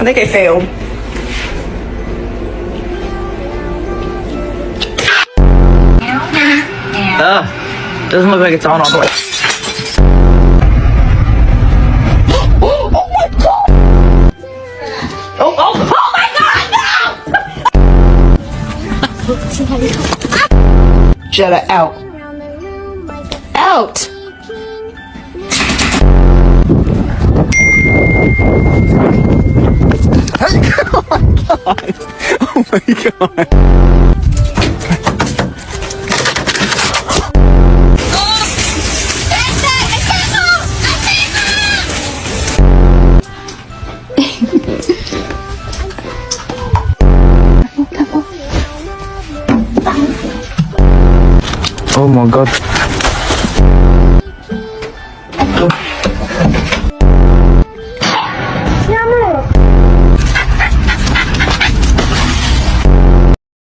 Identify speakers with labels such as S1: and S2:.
S1: I think I failed.
S2: Doesn't look like it's on all the way.
S1: Jetta out. Out!
S3: Oh my god. Oh my god.